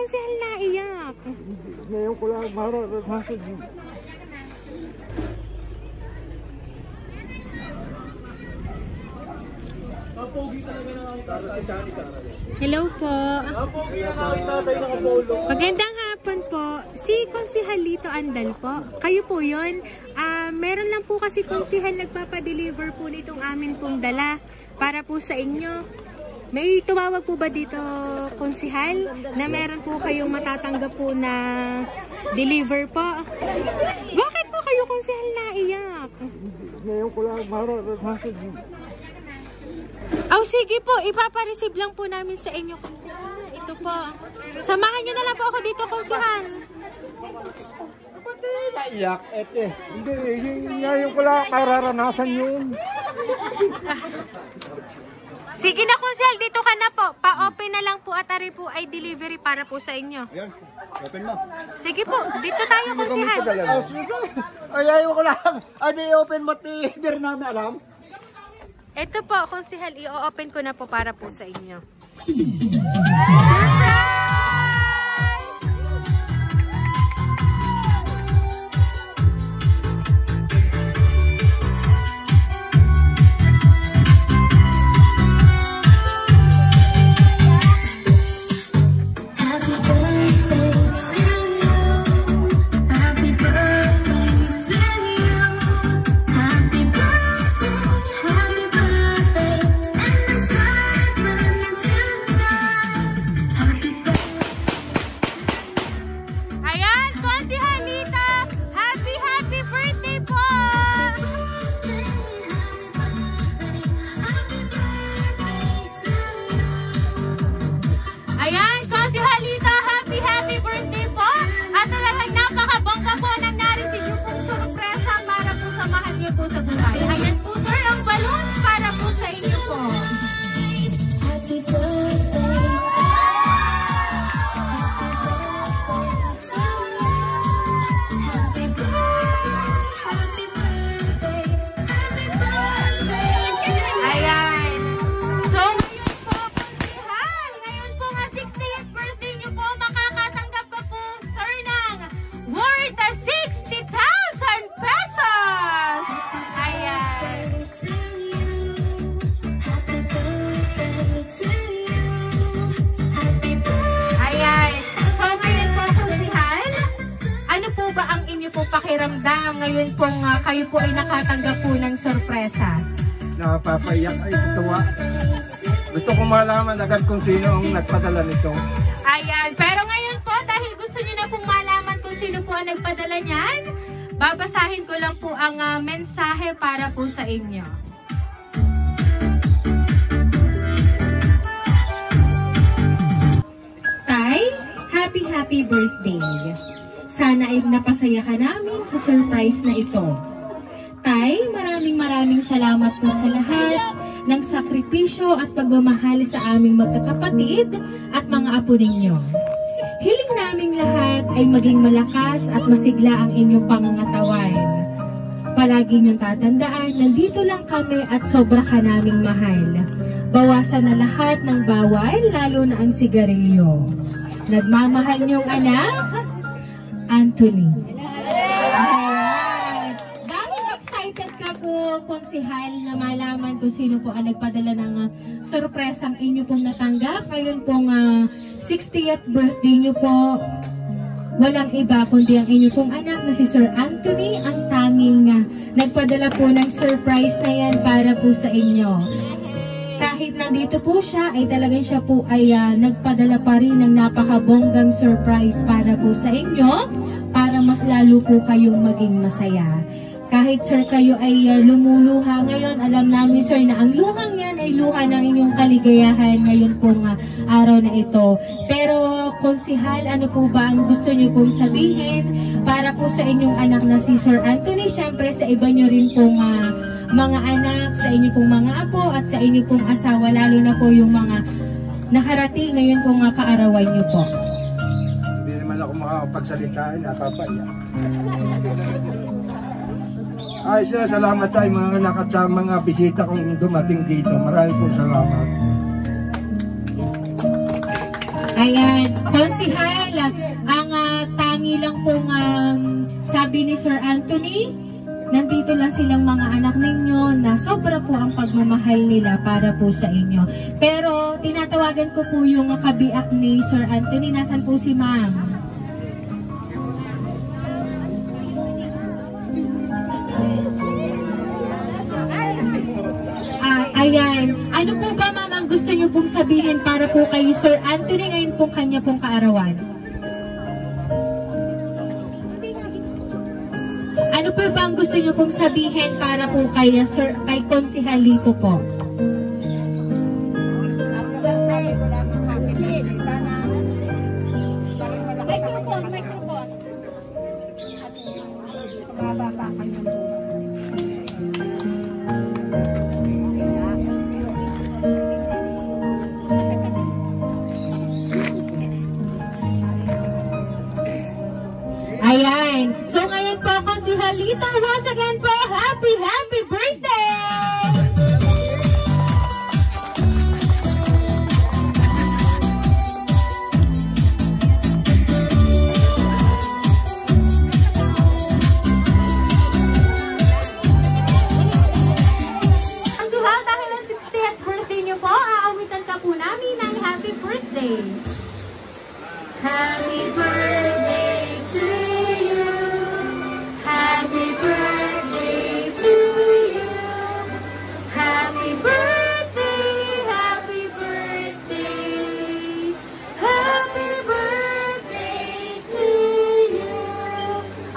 konsehal naiyak? Ngayon ko lang mararanasan yun. Hello po. Magandang hapon po. Si Konsehal Lito Andal po. Kayo po yun. Meron lang po kasi konsehal nagpapadeliver po nitong amin pong dala para po sa inyo. May tumawag po ba dito, konsehal, na meron po kayong matatanggap po na deliver po? Bakit po kayo, konsehal, naiyak? Ngayon ko lang mararanasan yun. Oh, sige po, ipapareceive lang po namin sa inyo. Ito po. Samahan nyo na lang po ako dito, konsehal. Ba't naiyak? Hindi, ngayon ko lang mararanasan yun. Sige na, konsehal, dito ka na po. Pa-open na lang po at ari po ay delivery para po sa inyo. Ayan, open mo. Sige po, dito tayo, konsehal. Oh, sige. Ay, ayaw ko lang. Ay, di open mo, hindi rin namin alam. Ito po, konsehal, i-open ko na po para po sa inyo. Pakiramdam ngayon kung kayo po ay nakatanggap po ng sorpresa? Napapayak ay tutuwa. Gusto ko malaman agad kung sino ang nagpadala nito. Ayan, pero ngayon po dahil gusto niyo na pong malaman kung sino po ang nagpadala niyan, babasahin ko lang po ang mensahe para po sa inyo. Tay, happy birthday! Sana ay napasaya ka namin sa surprise na ito. Tay, maraming salamat po sa lahat ng sakripisyo at pagmamahal sa aming magkakapatid at mga apo ninyo. Hiling naming lahat ay maging malakas at masigla ang inyong pangangatawan. Palagi niyong tatandaan, nandito lang kami at sobra ka naming mahal. Bawasan na lahat ng bawal, lalo na ang sigarilyo. Nagmamahal niyong anak, Anthony. Dahil excited ka po, konsehal, na malaman kung sino po ang nagpadala ng sorpresang inyo pong natanggap. Ngayon pong 60th birthday nyo po, walang iba kundi ang inyo pong anak na si Sir Anthony, ang tanging nagpadala po ng surprise na yan para po sa inyo. Kahit nandito po siya, ay talagang siya po ay nagpadala pa rin ng napakabonggang surprise para po sa inyo, para mas lalo po kayong maging masaya. Kahit sir kayo ay lumuluha ngayon, alam namin sir na ang luhang yan ay luha ng inyong kaligayahan ngayon pong araw na ito. Pero konsehal, ano po ba ang gusto niyo pong sabihin para po sa inyong anak na si Sir Anthony? Siyempre sa iba niyo rin pong mga anak, sa inyo pong mga apo at sa inyo pong asawa, lalo na po yung mga nakarating ngayon pong kaarawan nyo po. Hindi naman ako makakapagsalita, napapaiyak. Ay sir, salamat sa mga anak at sa mga bisita kong dumating dito. Maraming po salamat. Ayan, Konsihal, ang tangi lang pong sabi ni Sir Anthony, nandito lang silang mga anak ninyo na sobra po ang pagmamahal nila para po sa inyo. Pero tinatawagan ko po yung kabiak ni Sir Anthony. Nasaan po si Ma'am? Ayan. Ano po ba, Ma'am, ang gusto nyo pong sabihin para po kay Sir Anthony ngayon pong kanya pong kaarawan? Ano po ba ang gusto nyo pong sabihin para po kay Konsihal Lito po? Ayan. So ngayon po, Konsihal Lito, once again po, happy birthday! Konsihal, dahil ang 60th birthday niyo po, aawitan ka po namin ng happy birthday. Happy birthday to you. Happy birthday to you. Happy birthday, happy birthday. Happy birthday to you.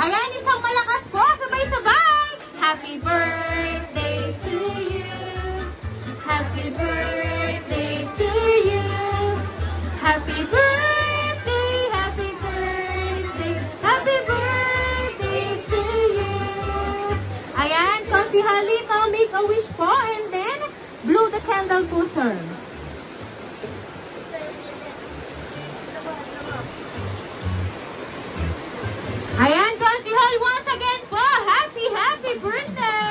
Ayan, isang malakas po, sabay-sabay. Happy birthday to you. Happy birthday to you. Happy birthday. Konsihal Lito, make a wish po and then blow the candle po, sir. Ayan, Konsihal, once again po, happy birthday!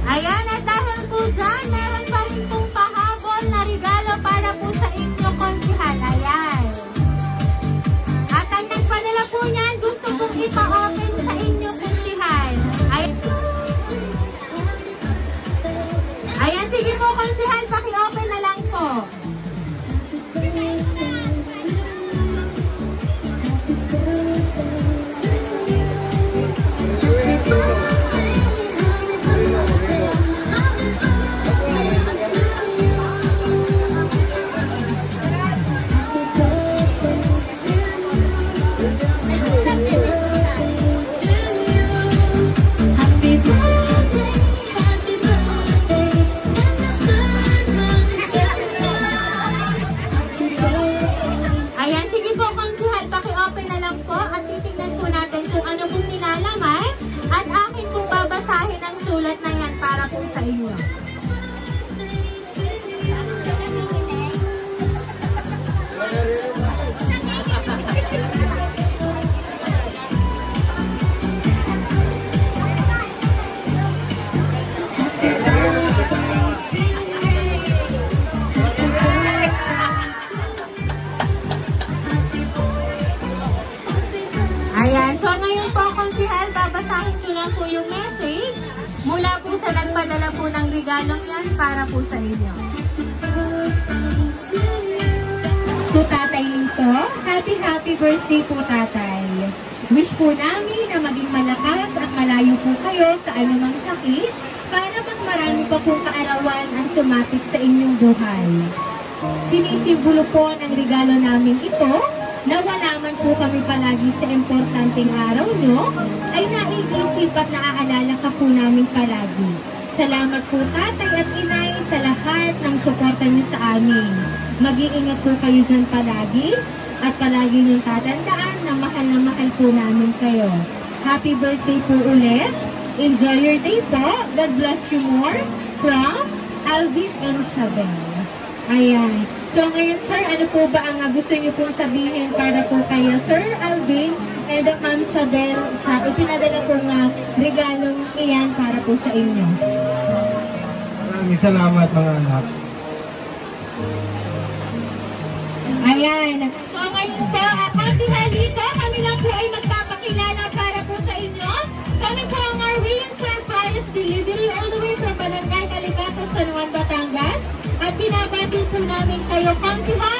Ayan, at dahil po dyan, meron pa rin pong pahabol na regalo para po sa inyo, Konsihal. Ayan. Nagpadala po niyan, gusto pong ipa-open sa inyo, Konsihal. Ayan, sige po, Konsihal, paki-open na lang po. Sa inyo. Ayan, so ngayon po, Konsihal, babasahin ko lang po yung message mula po sa nagpadala po ng regalong yan para po sa inyo. To Tatay Lito, happy birthday po, Tatay. Wish po namin na maging malakas at malayo po kayo sa anumang sakit para mas marami pa pong kaarawan ang sumapit sa inyong buhay. Sinisimbolo po ng regalo namin ito na walaman po kami palagi sa importanteng araw nyo, ay naiisip at naaalala ka po namin palagi. Salamat po, Tatay at Inay, sa lahat ng suporta nyo sa amin. Mag-iingat po kayo dyan palagi at palagi nyo tatandaan na mahal po namin kayo. Happy birthday po ulit. Enjoy your day po. God bless you more. From Alvin and Shabel. Ayan. So ngayon, sir, ano po ba ang gusto niyo pong sabihin para po kayo, Sir Alvin and Ma'am Shabel, sa ipinadala pong regalong iyan para po sa inyo? Maraming salamat mga anak. Ayan. So ngayon po, Councilor Lito, kami lang po ay magpapakilala para po sa inyo. Kami po ang Arwin Surprise Delivery all the way from Barangay Caligato, San Juan, Batangas. At binabati po namin kayo, Councilor.